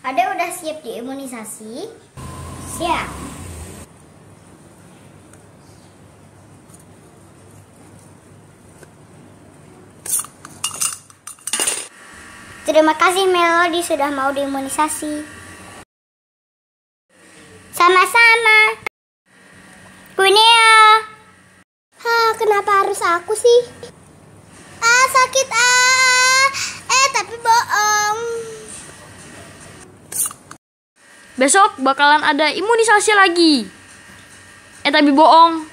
Ade udah siap diimunisasi? Siap. Terima kasih Melody sudah mau diimunisasi. Sama-sama. Kuneo. Kenapa harus aku sih? Sakit tapi bohong. Besok bakalan ada imunisasi lagi. Tapi bohong.